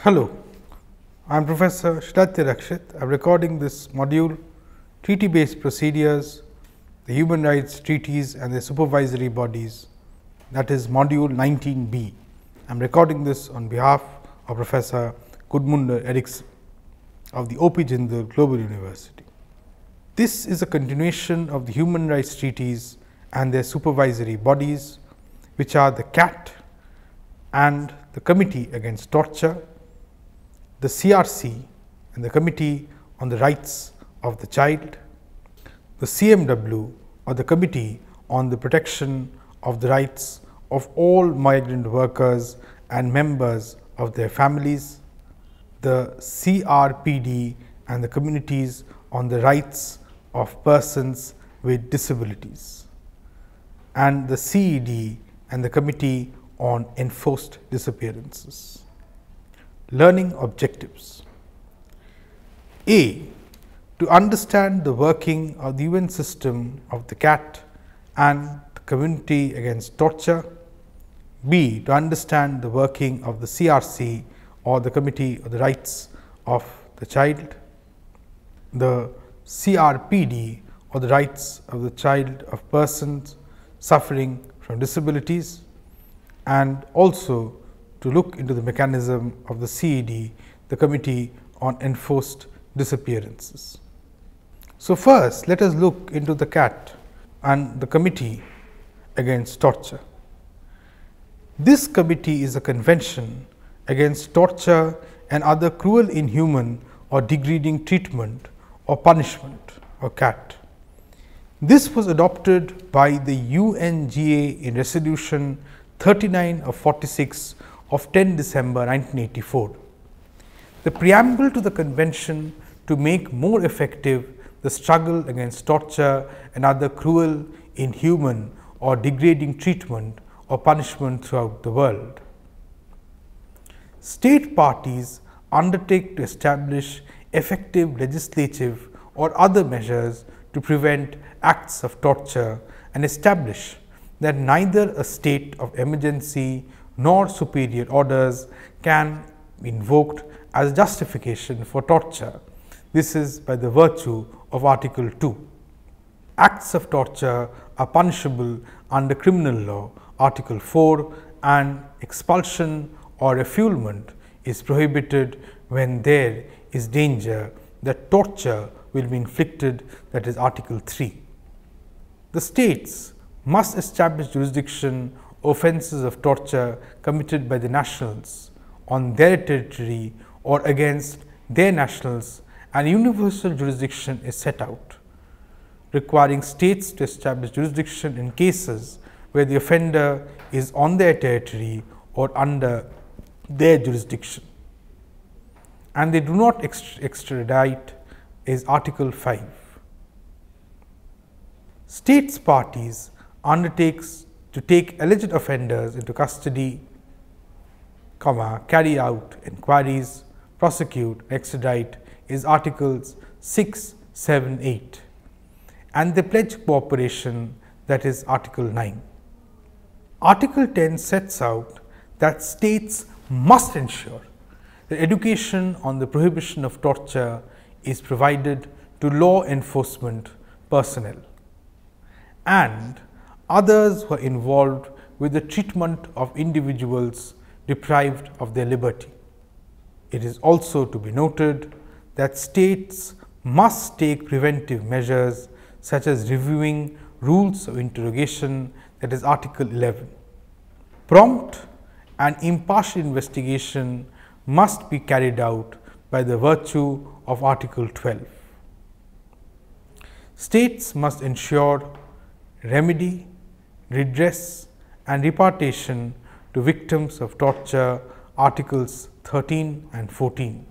Hello, I am Professor Shratya Rakshit. I am recording this module, Treaty Based Procedures, the Human Rights Treaties and their Supervisory Bodies, that is Module 19B. I am recording this on behalf of Professor Gudmundur Eriksson of the O.P. Jindal Global University. This is a continuation of the Human Rights Treaties and their supervisory bodies, which are the CAT and the Committee Against Torture, the CRC and the Committee on the Rights of the Child, the CMW or the Committee on the Protection of the Rights of all migrant workers and members of their families, the CRPD and the Committees on the Rights of Persons with Disabilities, and the CED and the Committee on Enforced Disappearances. Learning objectives. A. To understand the working of the UN system of the CAT and the Committee Against Torture. B. To understand the working of the CRC or the Committee on the Rights of the Child, the CRPD or the Rights of the Child of Persons suffering from disabilities, and also to look into the mechanism of the CED, the Committee on Enforced Disappearances. So, first let us look into the CAT and the Committee Against Torture. This committee is a convention against torture and other cruel, inhuman or degrading treatment or punishment, or CAT. This was adopted by the UNGA in Resolution 39 of 46 of 10 December 1984. The preamble to the convention to make more effective the struggle against torture and other cruel, inhuman or degrading treatment or punishment throughout the world. State parties undertake to establish effective legislative or other measures to prevent acts of torture and establish that neither a state of emergency nor superior orders can be invoked as justification for torture. This is by the virtue of Article 2. Acts of torture are punishable under criminal law, Article 4, and expulsion or refoulement is prohibited when there is danger that torture will be inflicted, that is Article 3. The states must establish jurisdiction offences of torture committed by the nationals on their territory or against their nationals, and universal jurisdiction is set out, requiring states to establish jurisdiction in cases where the offender is on their territory or under their jurisdiction, and they do not extradite is Article 5. States parties undertakes to take alleged offenders into custody, carry out inquiries, prosecute, extradite is Articles 6, 7, 8, and they pledge cooperation, that is Article 9. Article 10 sets out that states must ensure that education on the prohibition of torture is provided to law enforcement personnel and others who are involved with the treatment of individuals deprived of their liberty. It is also to be noted that states must take preventive measures such as reviewing rules of interrogation, that is Article 11. Prompt and impartial investigation must be carried out by the virtue of Article 12. States must ensure remedy, redress and repatriation to victims of torture, Articles 13 and 14.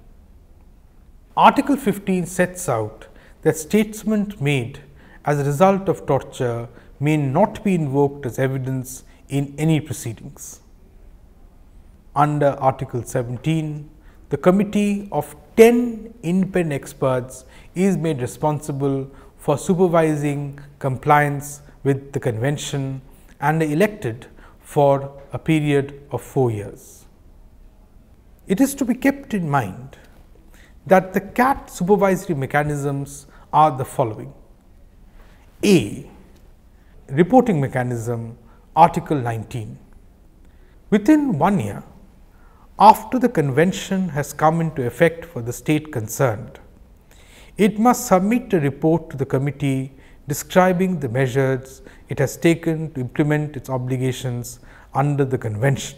Article 15 sets out that statements made as a result of torture may not be invoked as evidence in any proceedings. Under Article 17, the committee of 10 independent experts is made responsible for supervising compliance with the convention and elected for a period of 4 years. It is to be kept in mind that the CAT supervisory mechanisms are the following. A. Reporting mechanism, Article 19. Within 1 year after the convention has come into effect for the state concerned, it must submit a report to the committee describing the measures it has taken to implement its obligations under the convention.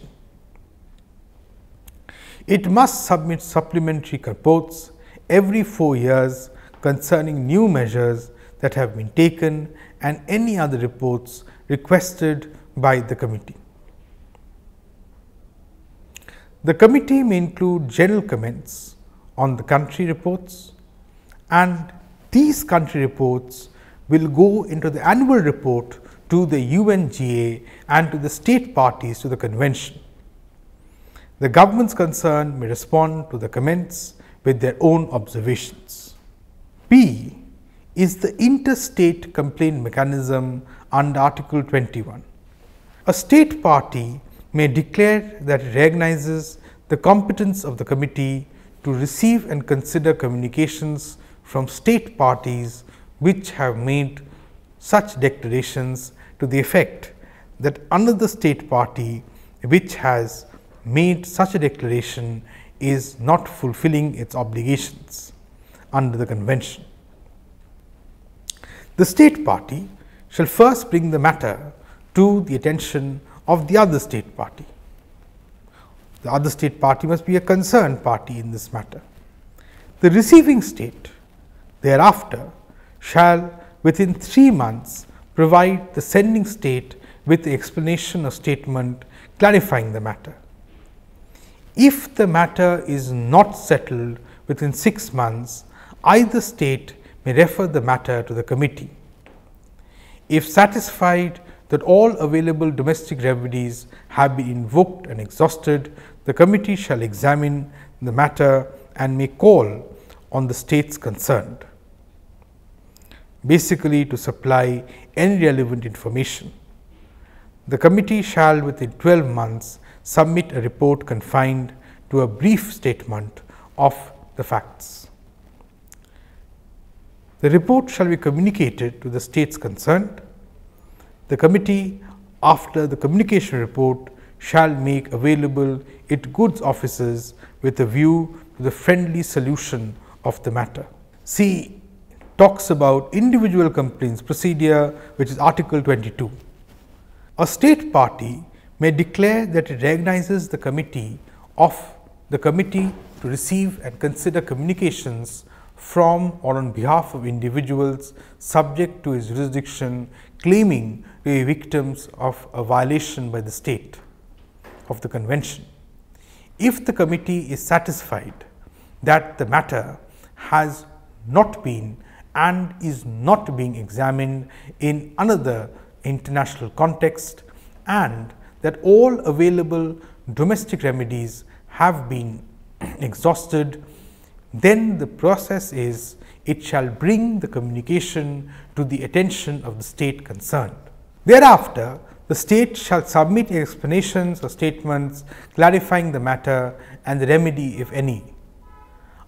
It must submit supplementary reports every 4 years concerning new measures that have been taken and any other reports requested by the committee. The committee may include general comments on the country reports, and these country reports will go into the annual report to the UNGA and to the state parties to the convention. The governments concerned may respond to the comments with their own observations. B is the interstate complaint mechanism under Article 21. A state party may declare that it recognizes the competence of the committee to receive and consider communications from state parties which have made such declarations to the effect that another state party which has made such a declaration is not fulfilling its obligations under the convention. The state party shall first bring the matter to the attention of the other state party. The other state party must be a concerned party in this matter. The receiving state thereafter shall within 3 months provide the sending state with the explanation or statement clarifying the matter. If the matter is not settled within 6 months, either state may refer the matter to the committee. If satisfied that all available domestic remedies have been invoked and exhausted, the committee shall examine the matter and may call on the states concerned, basically to supply any relevant information. The committee shall within 12 months submit a report confined to a brief statement of the facts. The report shall be communicated to the states concerned. The committee, after the communication report, shall make available its goods officers with a view to the friendly solution of the matter. C talks about individual complaints procedure, which is Article 22. A state party may declare that it recognizes the committee to receive and consider communications from or on behalf of individuals subject to its jurisdiction claiming to be victims of a violation by the state of the convention. If the committee is satisfied that the matter has not been and is not being examined in another international context, and that all available domestic remedies have been exhausted, then the process is it shall bring the communication to the attention of the state concerned. Thereafter, the state shall submit explanations or statements clarifying the matter and the remedy, if any.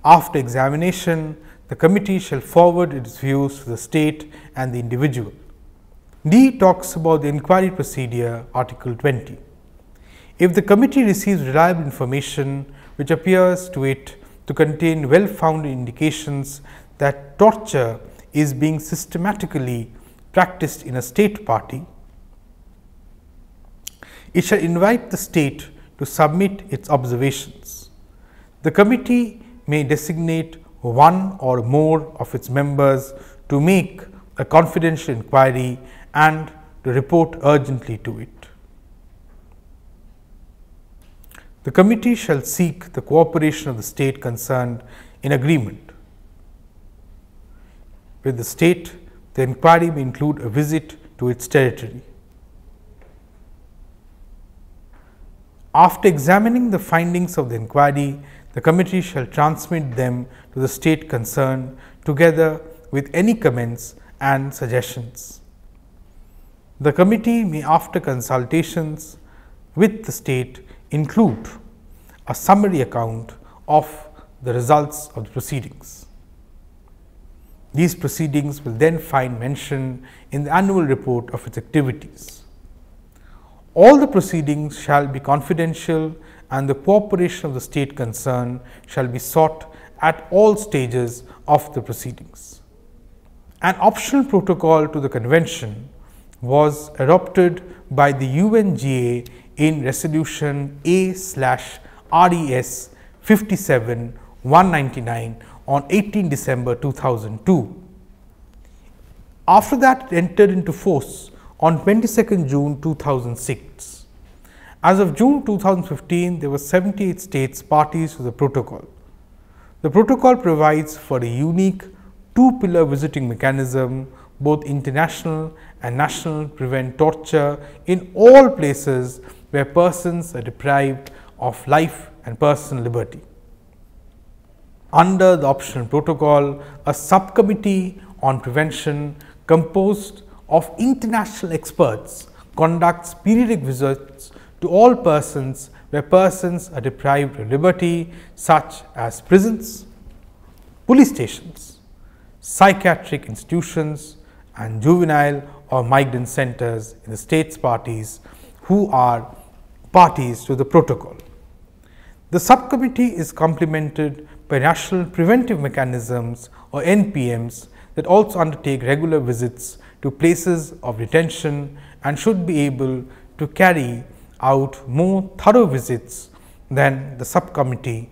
After examination, the committee shall forward its views to the state and the individual. D talks about the inquiry procedure, Article 20. If the committee receives reliable information which appears to it to contain well-founded indications that torture is being systematically practiced in a state party, it shall invite the state to submit its observations. The committee may designate one or more of its members to make a confidential inquiry and to report urgently to it. The committee shall seek the cooperation of the state concerned in agreement with the state. The inquiry may include a visit to its territory. After examining the findings of the inquiry, the committee shall transmit them to the state concerned together with any comments and suggestions. The committee may, after consultations with the state, include a summary account of the results of the proceedings. These proceedings will then find mention in the annual report of its activities. All the proceedings shall be confidential, and the cooperation of the state concerned shall be sought at all stages of the proceedings. An optional protocol to the convention was adopted by the UNGA in Resolution A/RES 57-199 on 18 December 2002. After that, it entered into force on 22nd June 2006. As of June 2015, there were 78 states parties to the protocol. The protocol provides for a unique two-pillar visiting mechanism, both international and national, to prevent torture in all places where persons are deprived of life and personal liberty. Under the optional protocol, a subcommittee on prevention composed of international experts conducts periodic visits to all persons where persons are deprived of liberty, such as prisons, police stations, psychiatric institutions, and juvenile or migrant centers in the states parties who are parties to the protocol. The subcommittee is complemented by national preventive mechanisms or NPMs that also undertake regular visits to places of detention and should be able to carry out more thorough visits than the subcommittee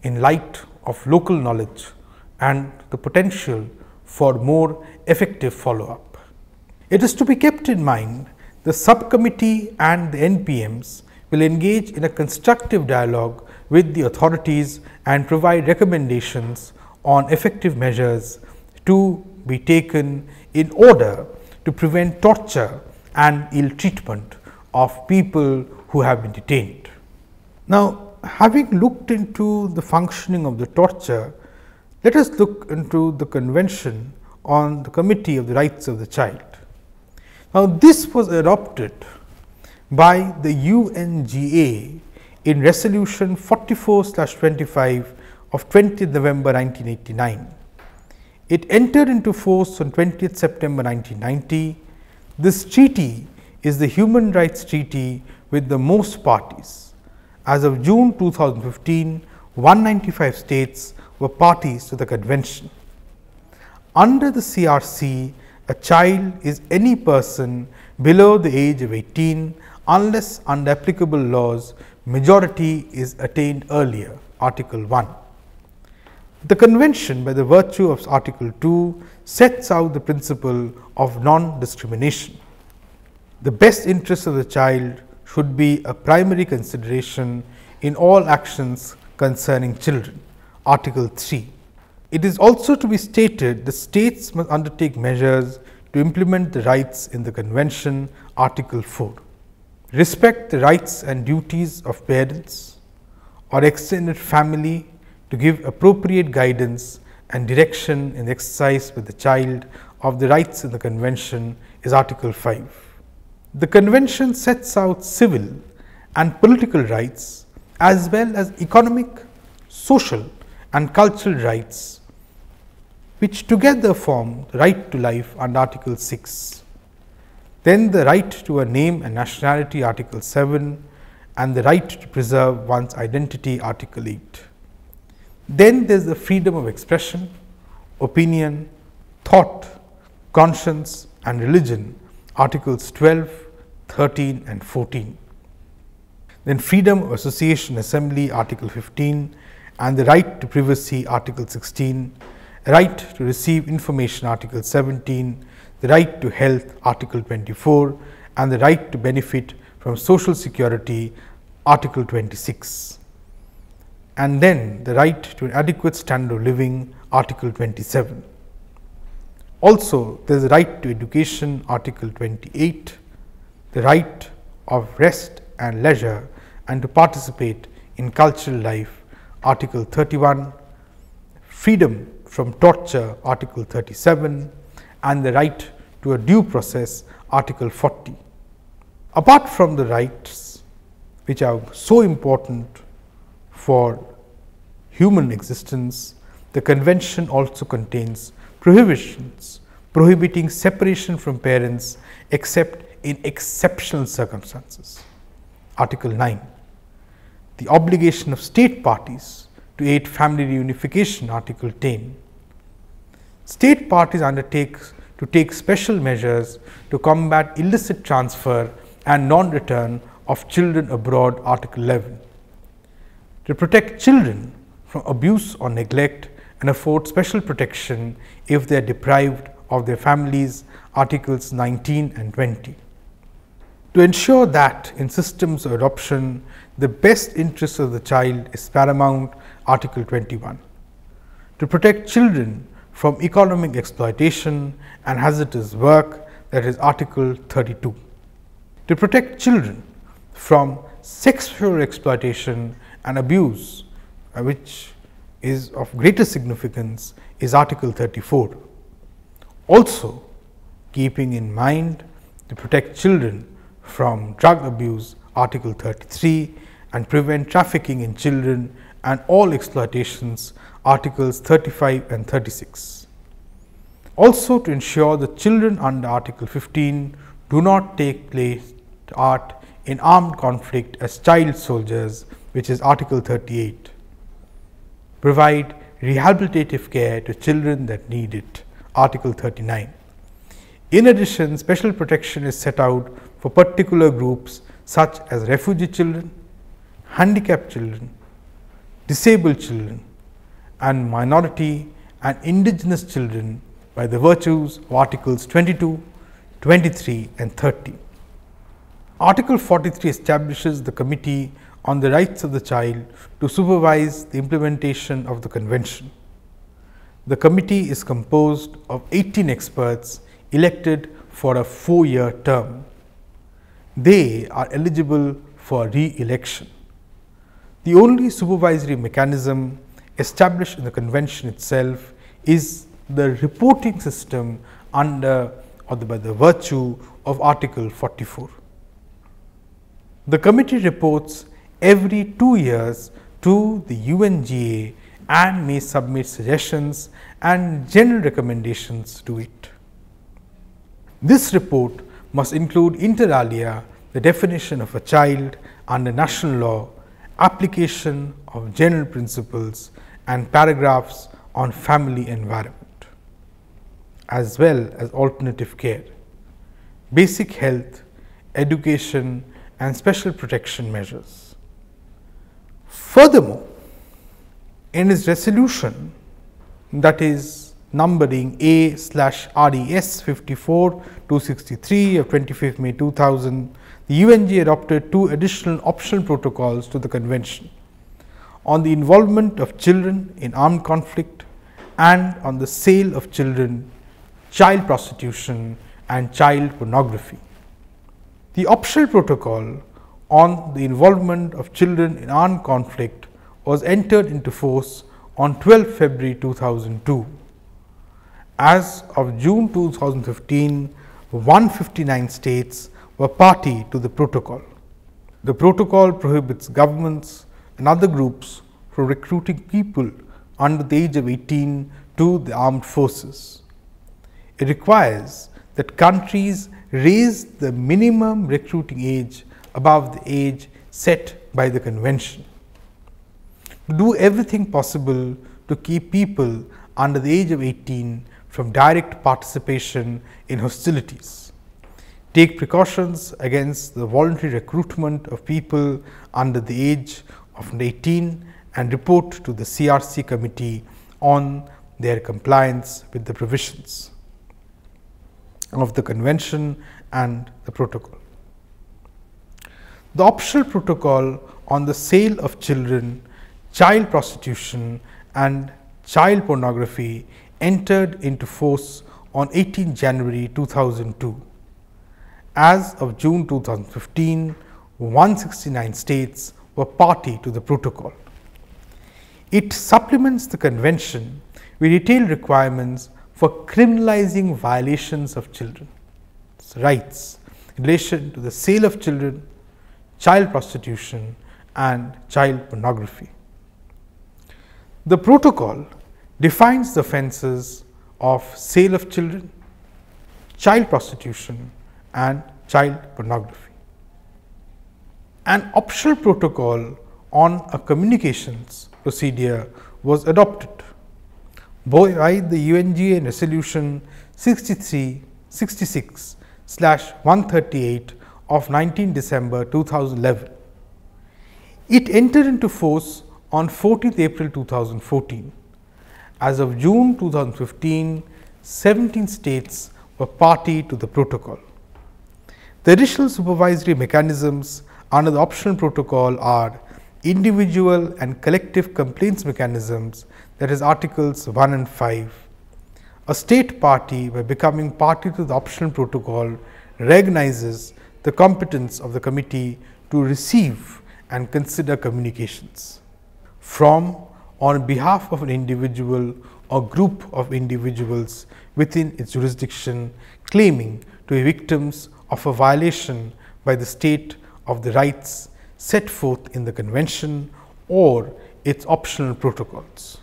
in light of local knowledge and the potential for more effective follow-up. It is to be kept in mind the subcommittee and the NPMs will engage in a constructive dialogue with the authorities and provide recommendations on effective measures to be taken in order to prevent torture and ill treatment of people who have been detained. Now, having looked into the functioning of the torture, let us look into the Convention on the Committee of the Rights of the Child. Now, this was adopted by the UNGA in Resolution 44/25 of 20th November 1989. It entered into force on 20th September 1990. This treaty is the human rights treaty with the most parties. As of June 2015, 195 states were parties to the convention. Under the CRC, a child is any person below the age of 18 unless under applicable laws majority is attained earlier, Article 1. The convention, by the virtue of Article 2, sets out the principle of non-discrimination. The best interests of the child should be a primary consideration in all actions concerning children, Article 3. It is also to be stated the states must undertake measures to implement the rights in the convention, Article 4. Respect the rights and duties of parents or extended family to give appropriate guidance and direction in the exercise with the child of the rights in the convention is Article 5. The convention sets out civil and political rights as well as economic, social and cultural rights, which together form the right to life under Article 6. Then the right to a name and nationality, Article 7, and the right to preserve one's identity, Article 8. Then there is the freedom of expression, opinion, thought, conscience and religion, Articles 12, 13 and 14. Then freedom of association, assembly, Article 15, and the right to privacy, Article 16, right to receive information, Article 17, the right to health, Article 24, and the right to benefit from social security, Article 26. And then the right to an adequate standard of living, Article 27. Also, there is the right to education, Article 28, the right of rest and leisure and to participate in cultural life, Article 31, freedom from torture, Article 37, and the right to a due process, Article 40. Apart from the rights which are so important for human existence, the Convention also contains prohibitions prohibiting separation from parents except in exceptional circumstances. Article 9. The obligation of state parties to aid family reunification. Article 10. State parties undertake to take special measures to combat illicit transfer and non-return of children abroad. Article 11. To protect children from abuse or neglect and afford special protection if they are deprived of their families. Articles 19 and 20. To ensure that in systems of adoption, the best interest of the child is paramount. Article 21. To protect children from economic exploitation and hazardous work, that is Article 32. To protect children from sexual exploitation and abuse, which is of greater significance, is Article 34. Also, keeping in mind to protect children from drug abuse, Article 33, and prevent trafficking in children and all exploitations, Articles 35 and 36. Also, to ensure that children under Article 15 do not take part in armed conflict as child soldiers, which is Article 38. Provide rehabilitative care to children that need it, Article 39. In addition, special protection is set out for particular groups such as refugee children, handicapped children, disabled children, and minority and indigenous children by the virtues of Articles 22, 23 and 30. Article 43 establishes the Committee on the Rights of the Child to supervise the implementation of the Convention. The committee is composed of 18 experts elected for a 4-year term. They are eligible for re-election. The only supervisory mechanism established in the Convention itself is the reporting system under or by the virtue of Article 44. The committee reports every 2 years to the UNGA and may submit suggestions and general recommendations to it. This report must include inter alia the definition of a child under national law, application of general principles and paragraphs on family environment, as well as alternative care, basic health, education and special protection measures. Furthermore, in its resolution, that is numbering A/RES 54/263 of 25th May 2000, the UNGA adopted 2 additional optional protocols to the Convention on the involvement of children in armed conflict and on the sale of children, child prostitution and child pornography. The optional protocol on the involvement of children in armed conflict was entered into force on 12 February 2002. As of June 2015, 159 states were party to the protocol. The protocol prohibits governments and other groups from recruiting people under the age of 18 to the armed forces. It requires that countries raise the minimum recruiting age above the age set by the Convention. To do everything possible to keep people under the age of 18 from direct participation in hostilities. Take precautions against the voluntary recruitment of people under the age of 18 and report to the CRC committee on their compliance with the provisions of the Convention and the protocol. The optional protocol on the sale of children, child prostitution and child pornography entered into force on 18 January 2002. As of June 2015, 169 states were party to the protocol. It supplements the Convention with detailed requirements for criminalizing violations of children's rights in relation to the sale of children, child prostitution and child pornography. The protocol defines the offences of sale of children, child prostitution and child pornography. An optional protocol on a communications procedure was adopted by the UNGA in Resolution 6366/138 of 19 December 2011. It entered into force on 14th April 2014. As of June 2015, 17 states were party to the protocol. The additional supervisory mechanisms under the optional protocol are individual and collective complaints mechanisms, that is Articles 1 and 5. A state party, by becoming party to the optional protocol, recognizes the competence of the committee to receive and consider communications from, on behalf of an individual or group of individuals within its jurisdiction claiming to be victims of a violation by the state of the rights set forth in the convention or its optional protocols.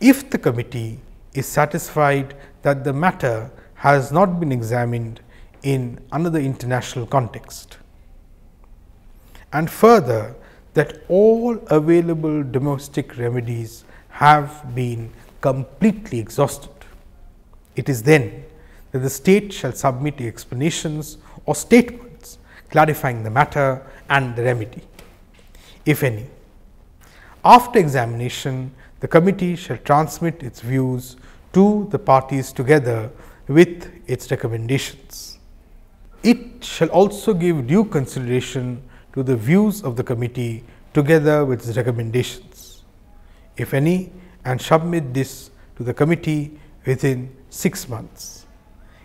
If the committee is satisfied that the matter has not been examined in another international context, and further that all available domestic remedies have been completely exhausted, it is then that the state shall submit explanations or statements clarifying the matter and the remedy, if any. After examination, the committee shall transmit its views to the parties together with its recommendations. It shall also give due consideration to the views of the committee together with its recommendations, if any, and submit this to the committee within 6 months.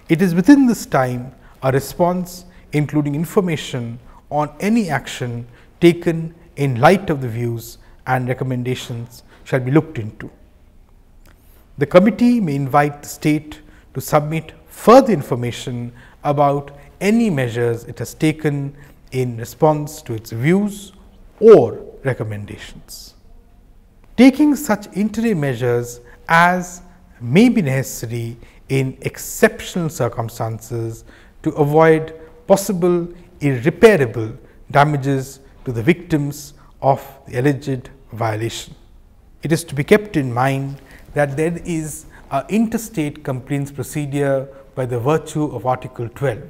It is within this time a response including information on any action taken in light of the views and recommendations shall be looked into. The committee may invite the state to submit further information about any measures it has taken in response to its views or recommendations. Taking such interim measures as may be necessary in exceptional circumstances to avoid possible irreparable damages to the victims of the alleged violation. It is to be kept in mind that there is an interstate complaints procedure by the virtue of Article 12.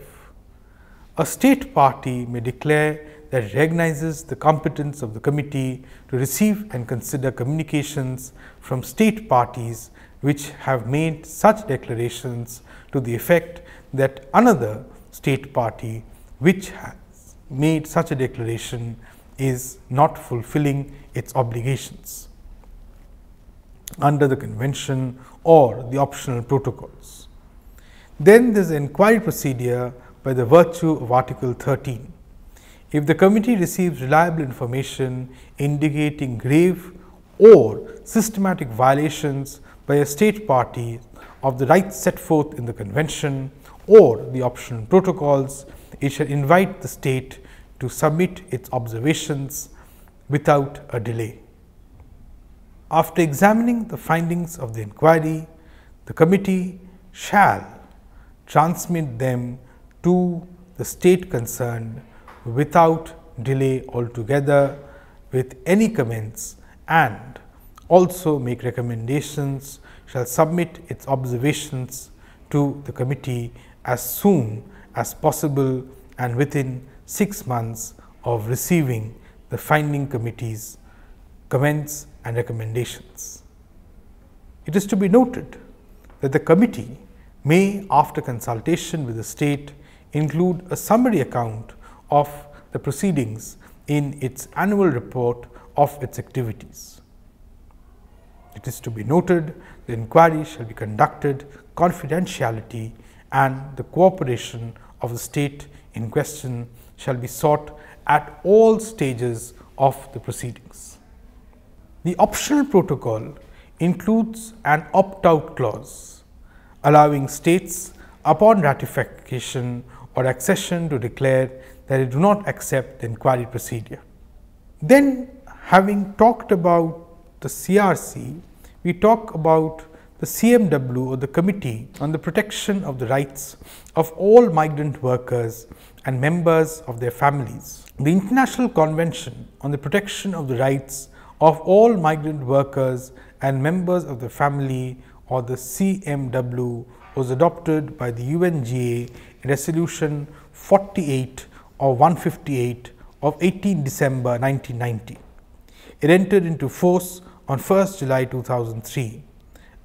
A state party may declare that it recognizes the competence of the committee to receive and consider communications from state parties which have made such declarations to the effect that another state party which has made such a declaration is not fulfilling its obligations under the convention or the optional protocols. Then there is an inquiry procedure by the virtue of Article 13. If the committee receives reliable information indicating grave or systematic violations by a state party of the rights set forth in the convention or the optional protocols, it shall invite the state to submit its observations without a delay. After examining the findings of the inquiry, the committee shall transmit them to the state concerned without delay altogether with any comments, and also make recommendations, shall submit its observations to the committee as soon as possible and within 6 months of receiving the finding committee's comments and recommendations. It is to be noted that the committee may, after consultation with the state, include a summary account of the proceedings in its annual report of its activities. It is to be noted the inquiry shall be conducted confidentiality, and the cooperation of the state in question shall be sought at all stages of the proceedings. The optional protocol includes an opt-out clause allowing states upon ratification or accession to declare that they do not accept the inquiry procedure. Then, having talked about the CRC, we talk about the CMW, or the Committee on the Protection of the Rights of All Migrant Workers and Members of Their Families. The International Convention on the Protection of the Rights of All Migrant Workers and Members of the Family, or the CMW, was adopted by the UNGA in Resolution 48 or 158 of 18 December 1990. It entered into force on 1st July 2003.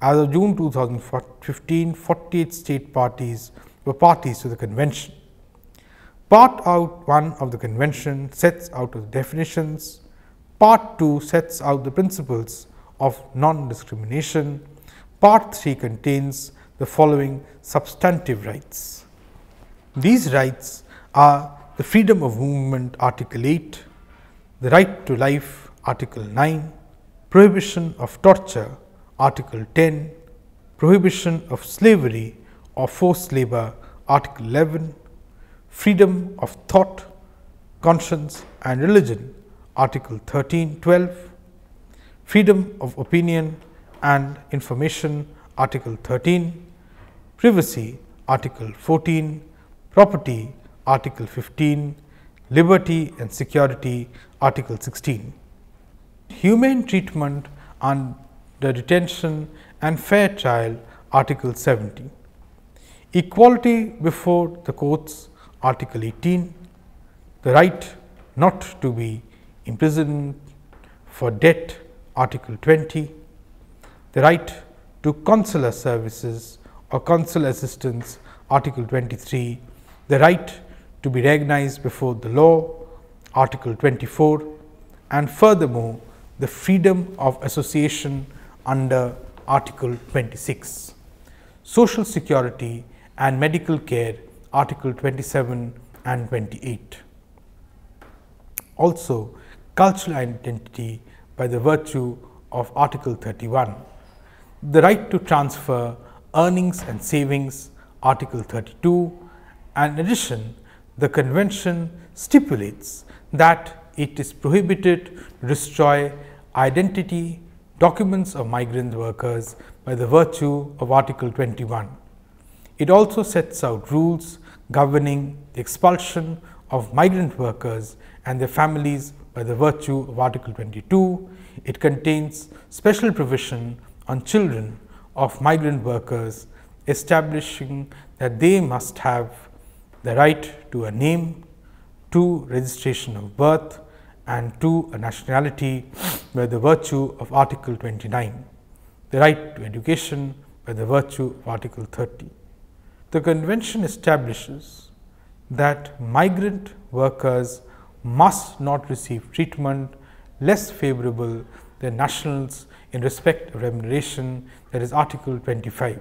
As of June 2015, 48 state parties were parties to the convention. Part 1 of the convention sets out the definitions. Part 2 sets out the principles of non-discrimination. Part 3 contains the following substantive rights. These rights are the freedom of movement, Article 8, the right to life, Article 9, prohibition of torture, Article 10, prohibition of slavery or forced labor, Article 11, freedom of thought, conscience and religion, Article 13-12, freedom of opinion and information, Article 13, privacy, Article 14, property, Article 15, liberty and security, Article 16. Humane treatment under detention and fair trial, Article 17. Equality before the courts, Article 18. The right not to be imprisoned for debt, Article 20. The right to consular services or consular assistance, Article 23. The right to be recognized before the law, Article 24. And furthermore, the freedom of association under Article 26. Social security and medical care, Article 27 and 28. Also, cultural identity by the virtue of Article 31. The right to transfer earnings and savings, Article 32. And in addition, the convention stipulates that it is prohibited to destroy identity documents of migrant workers by the virtue of Article 21. It also sets out rules governing the expulsion of migrant workers and their families by the virtue of Article 22. It contains special provision on children of migrant workers, establishing that they must have the right to a name, to registration of birth and to a nationality by the virtue of Article 29, the right to education by the virtue of Article 30. The convention establishes that migrant workers must not receive treatment less favorable than nationals in respect of remuneration, that is Article 25.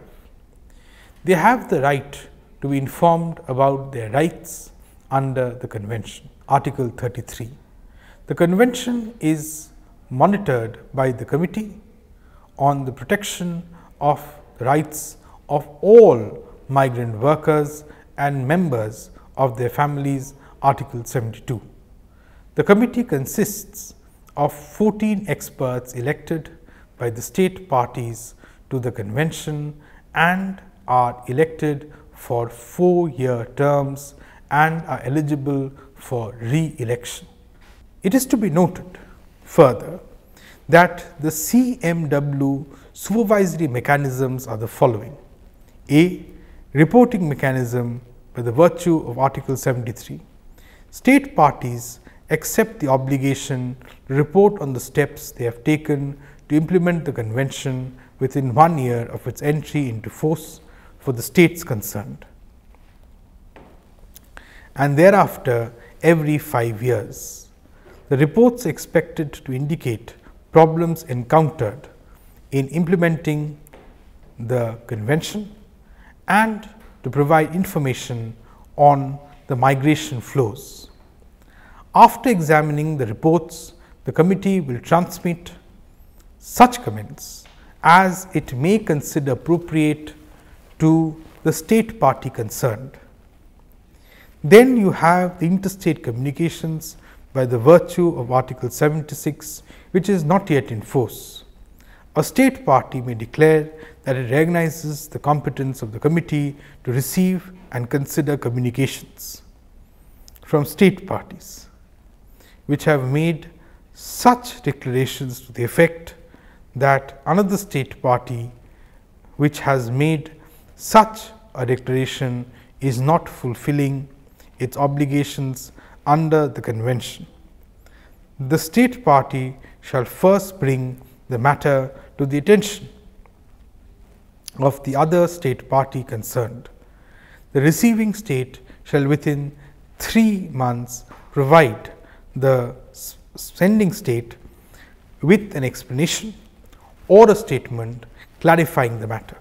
They have the right to be informed about their rights under the convention, Article 33. The convention is monitored by the Committee on the Protection of the Rights of All Migrant Workers and Members of Their Families, Article 72. The committee consists of 14 experts elected by the state parties to the convention and are elected for 4-year terms and are eligible for re-election. It is to be noted further that the CMW supervisory mechanisms are the following: A. Reporting mechanism by the virtue of Article 73. State parties accept the obligation to report on the steps they have taken to implement the convention within 1 year of its entry into force for the states concerned, and thereafter every 5 years. The reports are expected to indicate problems encountered in implementing the convention and to provide information on the migration flows. After examining the reports, the committee will transmit such comments as it may consider appropriate to the state party concerned. Then you have the interstate communications by the virtue of Article 76, which is not yet in force. A state party may declare that it recognizes the competence of the committee to receive and consider communications from state parties which have made such declarations to the effect that another state party which has made such a declaration is not fulfilling its obligations under the convention. The state party shall first bring the matter to the attention of the other state party concerned. The receiving state shall within 3 months provide the sending state with an explanation or a statement clarifying the matter.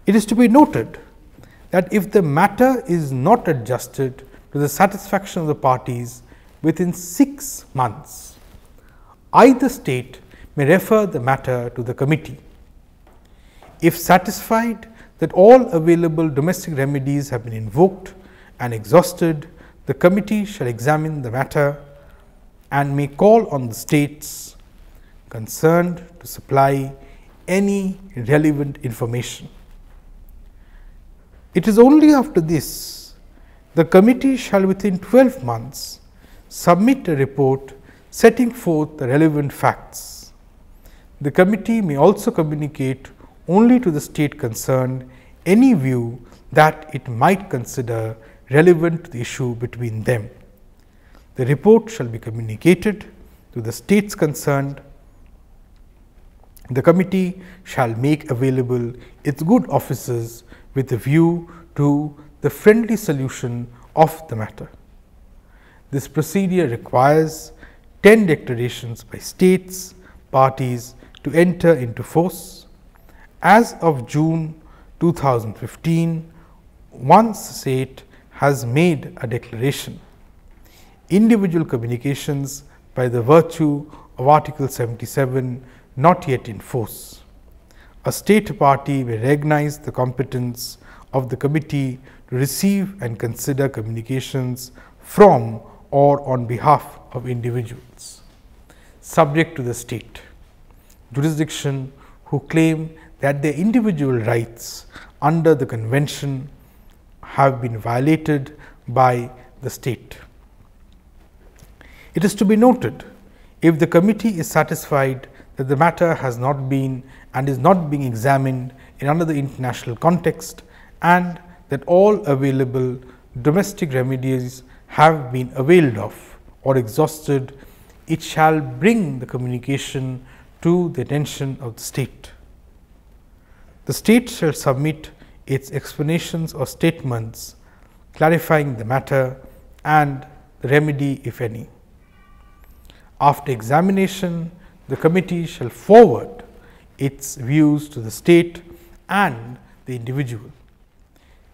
It is to be noted that if the matter is not adjusted to the satisfaction of the parties within 6 months, either state may refer the matter to the committee. If satisfied that all available domestic remedies have been invoked and exhausted, the committee shall examine the matter and may call on the states concerned to supply any relevant information. It is only after this the committee shall within 12 months submit a report setting forth the relevant facts. The committee may also communicate only to the state concerned any view that it might consider relevant to the issue between them. The report shall be communicated to the states concerned. The committee shall make available its good offices with a view to the friendly solution of the matter. This procedure requires 10 declarations by states parties to enter into force. As of June 2015, one state has made a declaration. Individual communications by the virtue of Article 77 not yet in force. A state party may recognize the competence of the committee to receive and consider communications from or on behalf of individuals, subject to the state jurisdiction who claim that their individual rights under the convention have been violated by the state. It is to be noted, if the committee is satisfied that the matter has not been and is not being examined in another international context, and that all available domestic remedies have been availed of or exhausted, it shall bring the communication to the attention of the state. The state shall submit its explanations or statements clarifying the matter and the remedy, if any. After examination, the committee shall forward its views to the state and the individual.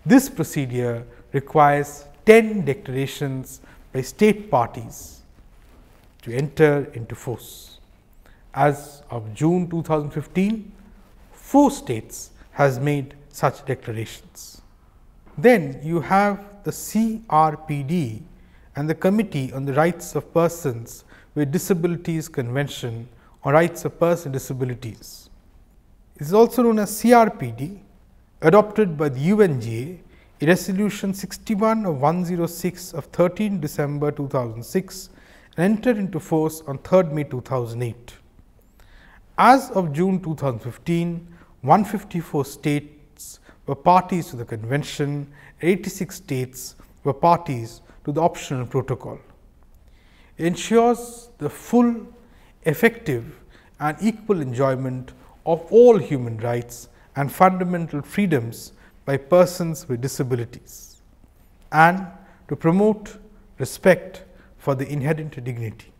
This procedure requires 10 declarations by state parties to enter into force. As of June 2015, 4 states has made such declarations. Then you have the CRPD and the Committee on the Rights of Persons with Disabilities Convention on Rights of Persons with Disabilities. It is also known as CRPD, adopted by the UNGA in Resolution 61 of 106 of 13 December 2006 and entered into force on 3rd May 2008. As of June 2015, 154 states were parties to the convention, 86 states were parties to the optional protocol. It ensures the full, effective and equal enjoyment of all human rights and fundamental freedoms by persons with disabilities, and to promote respect for the inherent dignity.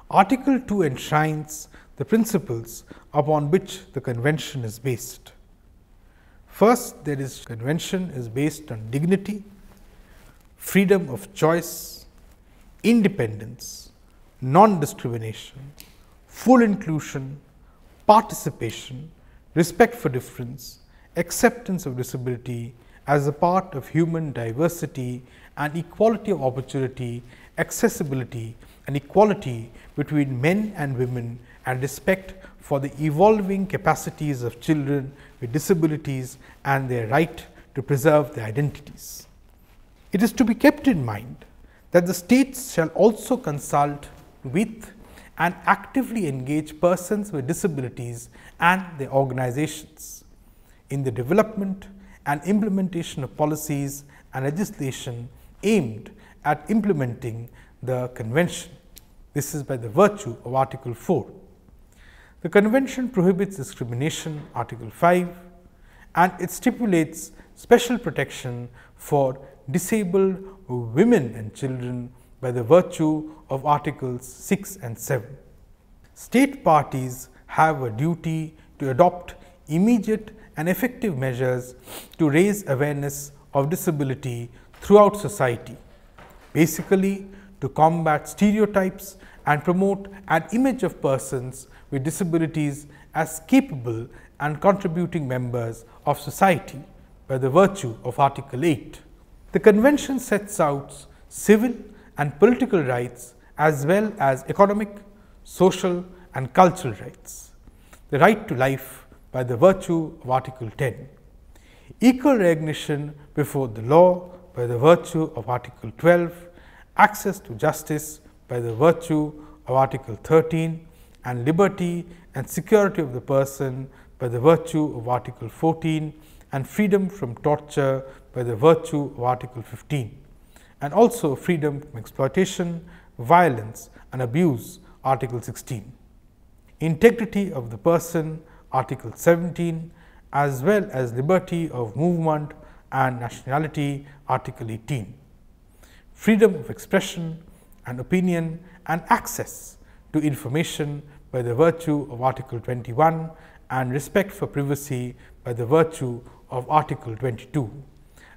Article 2 enshrines the principles upon which the convention is based. First, convention is based on dignity, freedom of choice, independence, non-discrimination, full inclusion, participation, respect for difference, acceptance of disability as a part of human diversity and equality of opportunity accessibility and equality between men and women, and respect for the evolving capacities of children with disabilities and their right to preserve their identities. It is to be kept in mind that the states shall also consult with and actively engage persons with disabilities and their organizations in the development and implementation of policies and legislation aimed at implementing the Convention. This is by the virtue of Article 4. The Convention prohibits discrimination, Article 5, and it stipulates special protection for disabled women and children by the virtue of Articles 6 and 7. State parties have a duty to adopt immediate and effective measures to raise awareness of disability throughout society, basically to combat stereotypes and promote an image of persons with disabilities as capable and contributing members of society by the virtue of Article 8. The Convention sets out civil and political rights as well as economic, social and cultural rights. The right to life by the virtue of Article 10. Equal recognition before the law by the virtue of Article 12, access to justice by the virtue of Article 13, and liberty and security of the person by the virtue of Article 14, and freedom from torture by the virtue of Article 15, and also freedom from exploitation, violence and abuse, Article 16. Integrity of the person, Article 17, as well as liberty of movement and nationality, Article 18. Freedom of expression and opinion and access to information by the virtue of Article 21, and respect for privacy by the virtue of Article 22,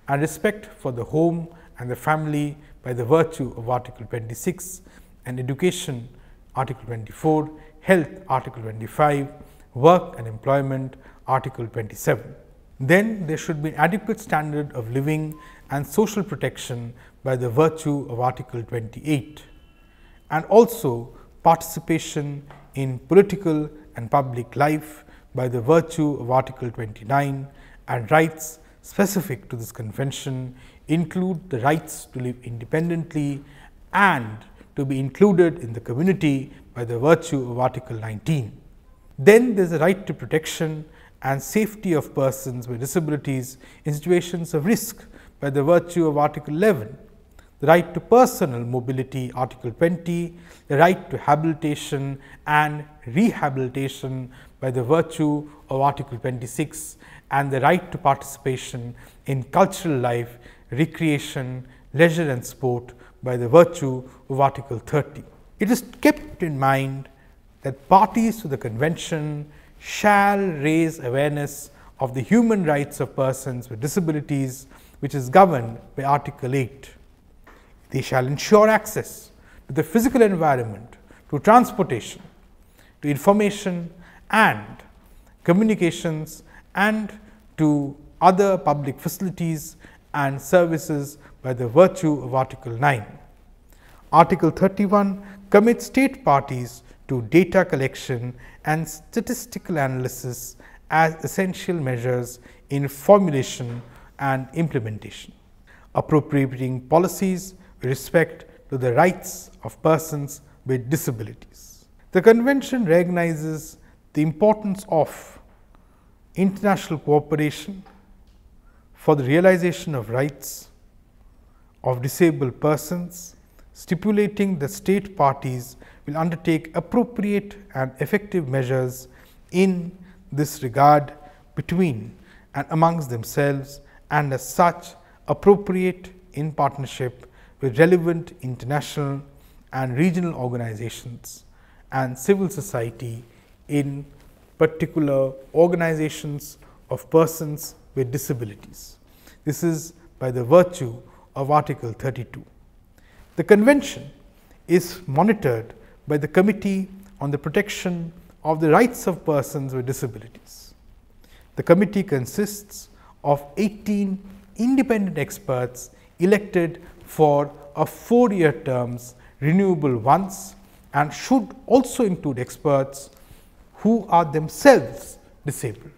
and respect for the home and the family by the virtue of Article 26, and education, Article 24, health, Article 25, work and employment, Article 27. Then there should be an adequate standard of living and social protection by the virtue of Article 28, and also participation in political and public life by the virtue of Article 29, and rights specific to this convention include the rights to live independently and to be included in the community by the virtue of Article 19. Then there is a right to protection and safety of persons with disabilities in situations of risk by the virtue of Article 11, the right to personal mobility, Article 20, the right to habilitation and rehabilitation by the virtue of Article 26, and the right to participation in cultural life, recreation, leisure and sport by the virtue of Article 30. It is kept in mind that parties to the Convention shall raise awareness of the human rights of persons with disabilities, which is governed by Article 8. They shall ensure access to the physical environment, to transportation, to information and communications, and to other public facilities and services by the virtue of Article 9. Article 31 commits state parties to data collection and statistical analysis as essential measures in formulation and implementation, appropriating policies with respect to the rights of persons with disabilities. The Convention recognizes the importance of international cooperation for the realization of rights of disabled persons, stipulating that state parties will undertake appropriate and effective measures in this regard between and amongst themselves, and as such appropriate in partnership with relevant international and regional organizations and civil society, in particular organizations of persons with disabilities. This is by the virtue of Article 32. The Convention is monitored by the Committee on the Protection of the Rights of Persons with Disabilities. The committee consists of 18 independent experts elected for of 4-year terms renewable once, and should also include experts who are themselves disabled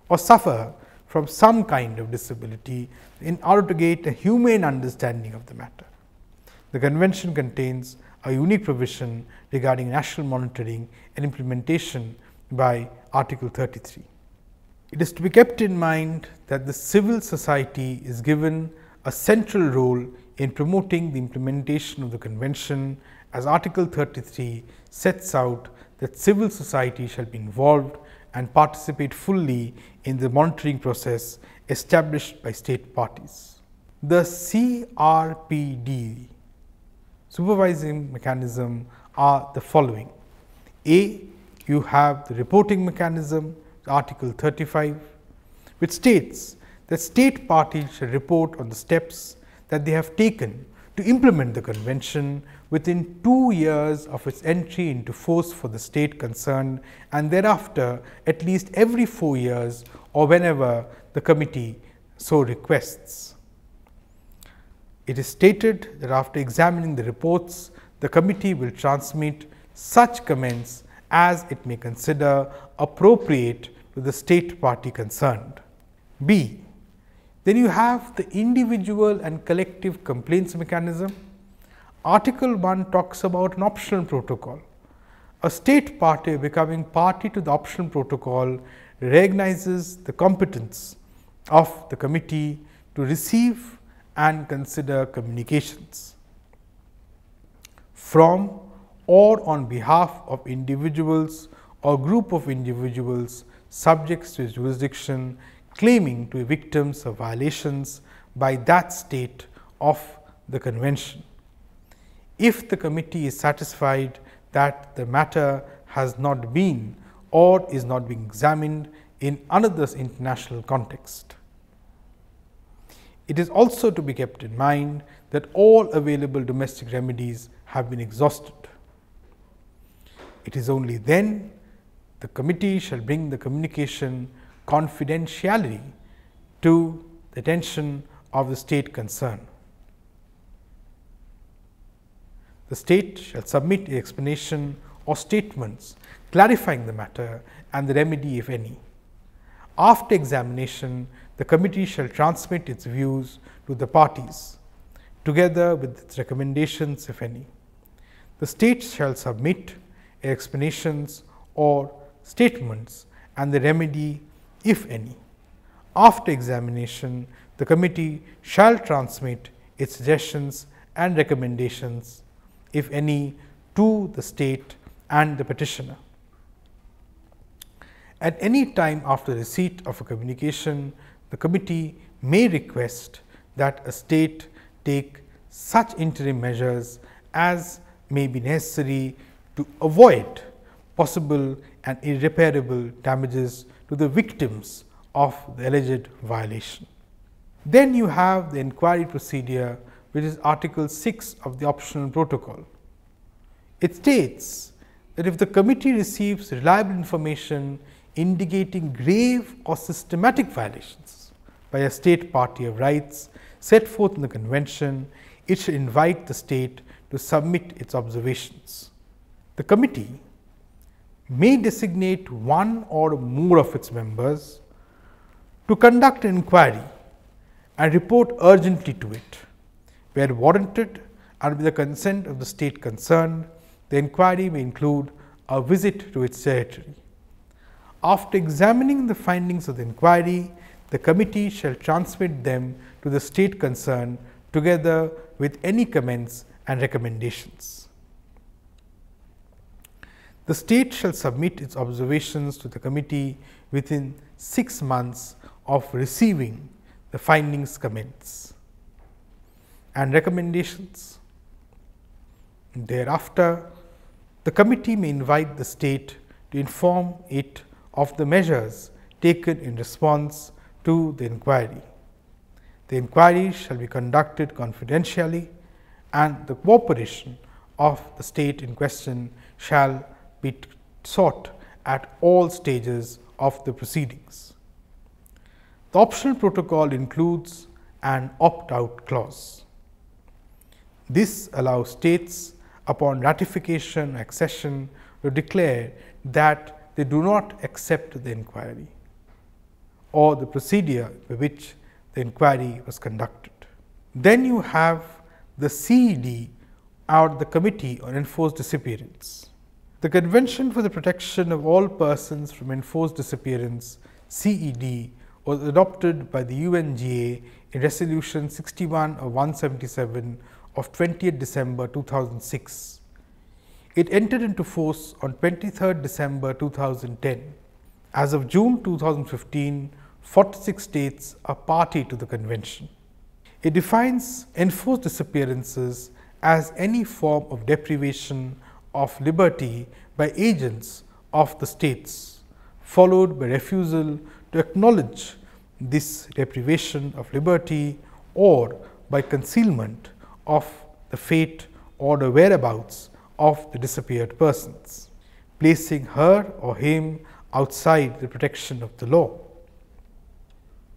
or suffer from some kind of disability in order to get a humane understanding of the matter. The convention contains a unique provision regarding national monitoring and implementation by Article 33. It is to be kept in mind that the civil society is given a central role in promoting the implementation of the convention, as Article 33 sets out that civil society shall be involved and participate fully in the monitoring process established by state parties. The CRPD supervising mechanism are the following. A, you have the reporting mechanism, Article 35, which states that state parties shall report on the steps that they have taken to implement the convention within 2 years of its entry into force for the state concerned, and thereafter at least every 4 years or whenever the committee so requests. It is stated that after examining the reports, the committee will transmit such comments as it may consider appropriate to the state party concerned. B, then you have the individual and collective complaints mechanism. Article 1 talks about an optional protocol. A state party becoming party to the optional protocol recognizes the competence of the committee to receive and consider communications from or on behalf of individuals or group of individuals subjects to its jurisdiction claiming to be victims of violations by that state of the convention. If the committee is satisfied that the matter has not been or is not being examined in another international context. It is also to be kept in mind that all available domestic remedies have been exhausted. It is only then the committee shall bring the communication confidentially to the attention of the state concerned. The state shall submit an explanation or statements clarifying the matter and the remedy, if any. After examination, the committee shall transmit its views to the parties, together with its recommendations, if any. The state shall submit explanations or statements and the remedy, if any. After examination, the committee shall transmit its suggestions and recommendations, if any, to the state and the petitioner. At any time after receipt of a communication, the committee may request that a state take such interim measures as may be necessary to avoid possible and irreparable damages to the victims of the alleged violation. Then you have the inquiry procedure, which is Article 6 of the optional protocol. It states that if the committee receives reliable information indicating grave or systematic violations by a state party of rights set forth in the convention, it should invite the state to submit its observations. The committee may designate one or more of its members to conduct an inquiry and report urgently to it. Where warranted and with the consent of the state concerned, the inquiry may include a visit to its territory. After examining the findings of the inquiry, the committee shall transmit them to the state concerned together with any comments and recommendations. The state shall submit its observations to the committee within 6 months of receiving the findings, comments and recommendations. Thereafter, the committee may invite the state to inform it of the measures taken in response to the inquiry. The inquiry shall be conducted confidentially, and the cooperation of the state in question shall be sought at all stages of the proceedings. The optional protocol includes an opt-out clause. This allows states upon ratification or accession to declare that they do not accept the inquiry or the procedure by which the inquiry was conducted. Then you have the CED, or the Committee on Enforced Disappearance. The Convention for the Protection of All Persons from Enforced Disappearance (CED) was adopted by the UNGA in Resolution 61 of 177 of 20th December 2006. It entered into force on 23rd December 2010. As of June 2015, 46 states are party to the convention. It defines enforced disappearances as any form of deprivation of liberty by agents of the states, followed by refusal to acknowledge this deprivation of liberty or by concealment of the fate or the whereabouts of the disappeared persons, placing her or him outside the protection of the law.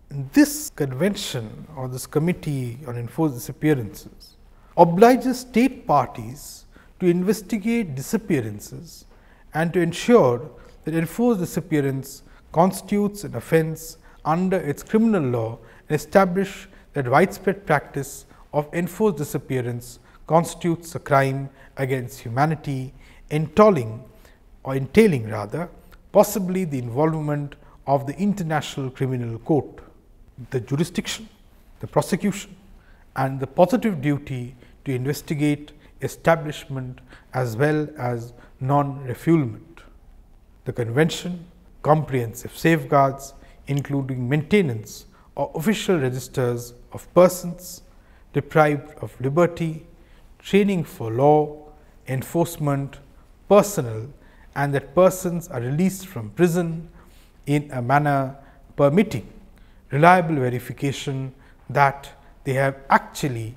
This convention or this Committee on Enforced Disappearances obliges state parties to investigate disappearances and to ensure that enforced disappearance constitutes an offence under its criminal law and establish that widespread practice of enforced disappearance constitutes a crime against humanity, entailing possibly the involvement of the International Criminal Court. The jurisdiction, the prosecution, and the positive duty to investigate establishment as well as non-refoulement. The Convention comprehensive safeguards including maintenance of official registers of persons deprived of liberty, training for law enforcement personnel, and that persons are released from prison in a manner permitting reliable verification that they have actually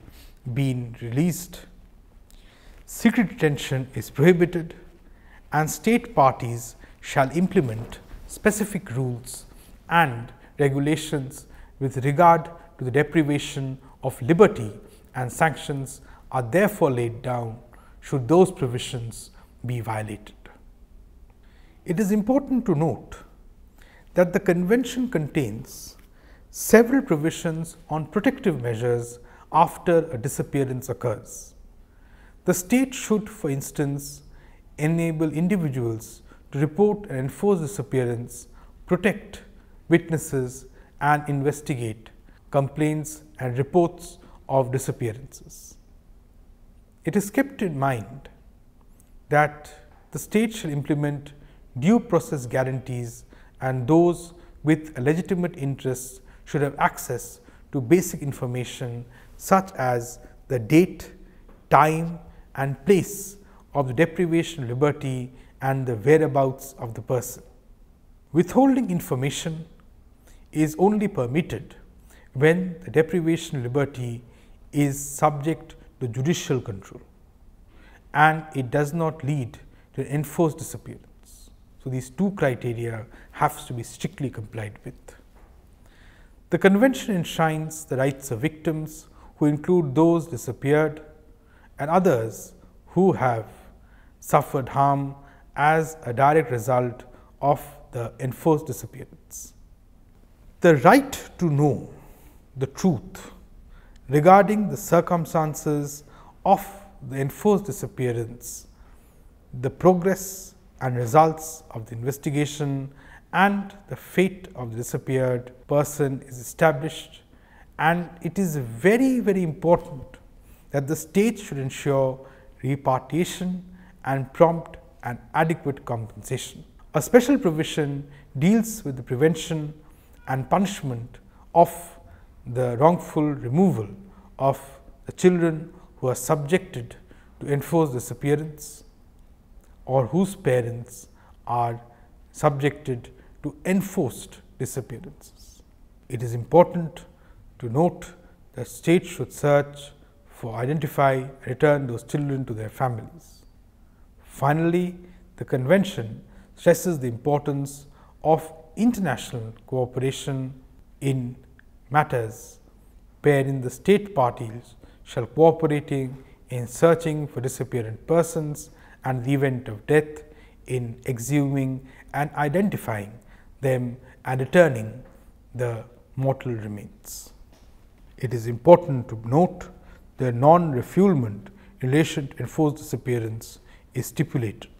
been released. Secret detention is prohibited, and state parties shall implement specific rules and regulations with regard to the deprivation of liberty, and sanctions are therefore laid down should those provisions be violated. It is important to note that the Convention contains several provisions on protective measures after a disappearance occurs. The state should, for instance, enable individuals to report an enforced disappearance, protect witnesses, and investigate complaints and reports of disappearances. It is kept in mind that the state shall implement due process guarantees, and those with a legitimate interest should have access to basic information such as the date, time, and place of the deprivation of liberty and the whereabouts of the person. Withholding information is only permitted when the deprivation of liberty is subject to judicial control and it does not lead to an enforced disappearance. So, these two criteria have to be strictly complied with. The Convention enshrines the rights of victims, who include those disappeared and others who have suffered harm as a direct result of the enforced disappearance. The right to know the truth regarding the circumstances of the enforced disappearance, the progress and results of the investigation, and the fate of the disappeared person is established, and it is very, very important that the state should ensure repatriation and prompt and adequate compensation. A special provision deals with the prevention and punishment of the wrongful removal of the children who are subjected to enforced disappearance or whose parents are subjected to enforced disappearances. It is important to note that states should search for, identify, and return those children to their families. Finally, the Convention stresses the importance of international cooperation in matters wherein the state parties shall cooperating in searching for disappearant persons and the event of death, in exhuming and identifying them and returning the mortal remains. It is important to note that non-refoulement in relation to enforced disappearance is stipulated,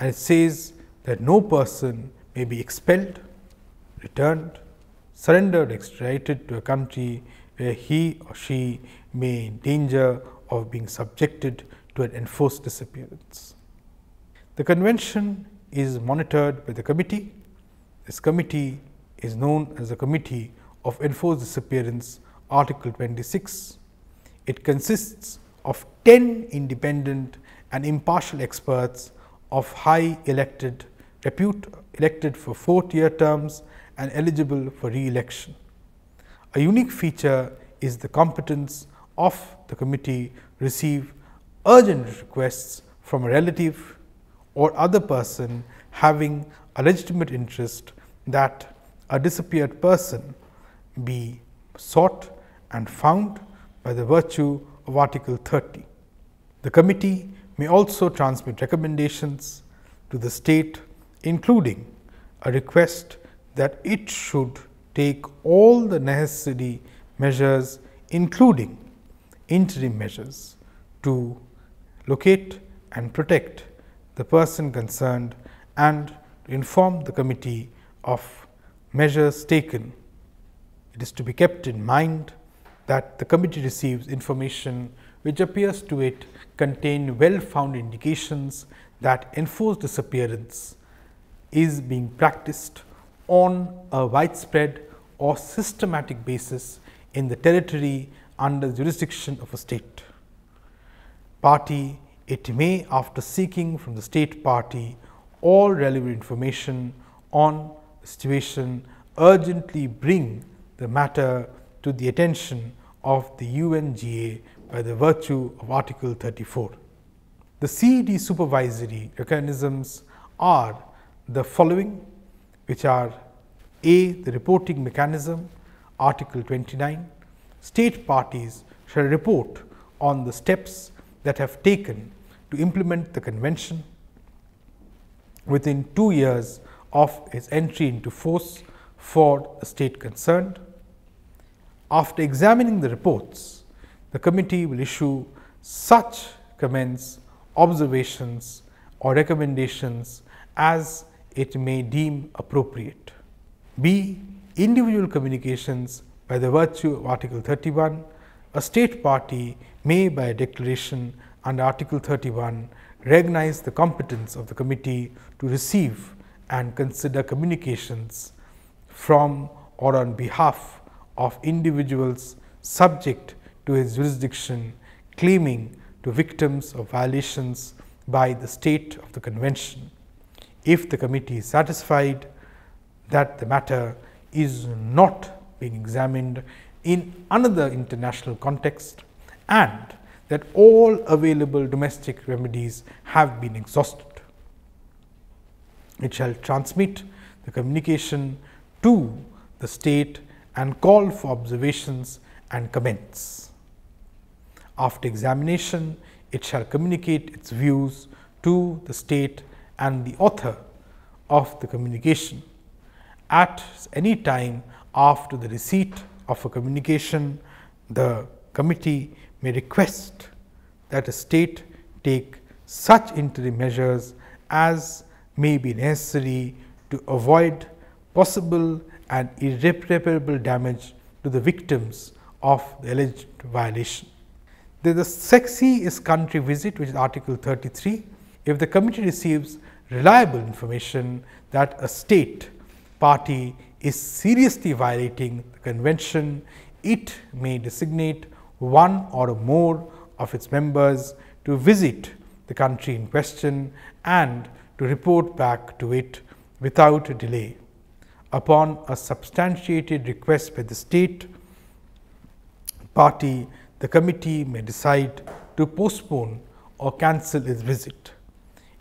and it says that no person may be expelled, returned, surrendered, extradited to a country where he or she may in danger of being subjected to an enforced disappearance. The convention is monitored by the committee. This committee is known as the Committee of Enforced Disappearance, Article 26. It consists of 10 independent and impartial experts of high elected repute, elected for 4-year terms and eligible for re-election. A unique feature is the competence of the committee to receive urgent requests from a relative or other person having a legitimate interest that a disappeared person be sought and found by the virtue of Article 30. The committee may also transmit recommendations to the state, including a request that it should take all the necessary measures, including interim measures, to locate and protect the person concerned and to inform the committee of measures taken. It is to be kept in mind that the committee receives information which appears to it contain well-founded indications that enforced disappearance is being practiced on a widespread or systematic basis in the territory under the jurisdiction of a state party. It may, after seeking from the state party all relevant information on the situation, urgently bring the matter to the attention of the UNGA by the virtue of Article 34. The CED supervisory mechanisms are the following, which are: A. The reporting mechanism, Article 29. State parties shall report on the steps that have taken to implement the convention within 2 years of its entry into force for the state concerned. After examining the reports, the committee will issue such comments, observations or recommendations as it may deem appropriate. B. Individual communications. By the virtue of Article 31, a state party may, by a declaration under Article 31, recognize the competence of the committee to receive and consider communications from or on behalf of individuals subject to his jurisdiction, claiming to victims of violations by the state of the convention, if the committee is satisfied that the matter is not being examined in another international context and that all available domestic remedies have been exhausted. It shall transmit the communication to the state and call for observations and comments. After examination, it shall communicate its views to the state and the author of the communication. At any time after the receipt of a communication, the committee may request that a state take such interim measures as may be necessary to avoid possible and irreparable damage to the victims of the alleged violation. The sexy is country visit, which is Article 33. If the committee receives reliable information that a state party is seriously violating the convention, it may designate one or more of its members to visit the country in question and to report back to it without delay. Upon a substantiated request by the state party, the committee may decide to postpone or cancel its visit.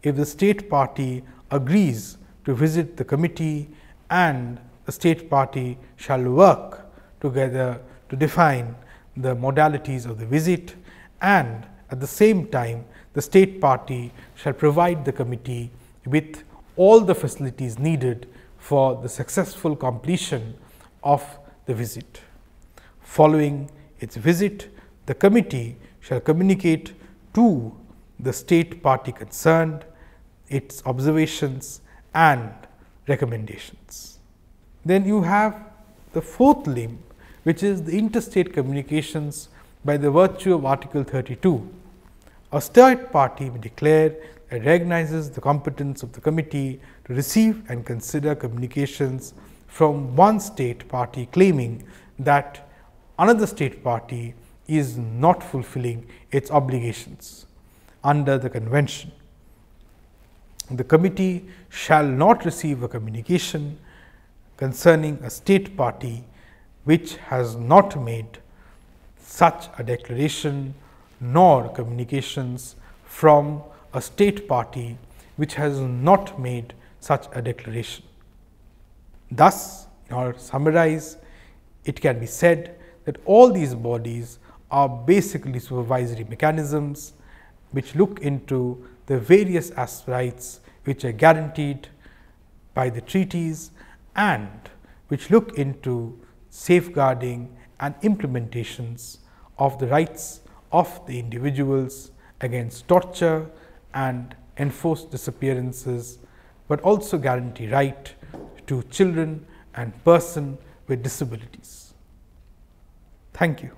If the state party agrees to visit the committee, and the state party shall work together to define the modalities of the visit, and at At the same time, the state party shall provide the committee with all the facilities needed for the successful completion of the visit. Following its visit, the committee shall communicate to the state party concerned its observations and recommendations. Then you have the fourth limb, which is the interstate communications by the virtue of Article 32. A state party may declare that it recognizes the competence of the committee to receive and consider communications from one state party claiming that another state party is not fulfilling its obligations under the convention. The committee shall not receive a communication concerning a state party which has not made such a declaration, nor communications from a state party which has not made such a declaration. Thus, in order to summarize, it can be said that all these bodies are basically supervisory mechanisms which look into the various rights which are guaranteed by the treaties and which look into safeguarding and implementations of the rights of the individuals against torture and enforced disappearances, but also guarantee right to children and person with disabilities. Thank you.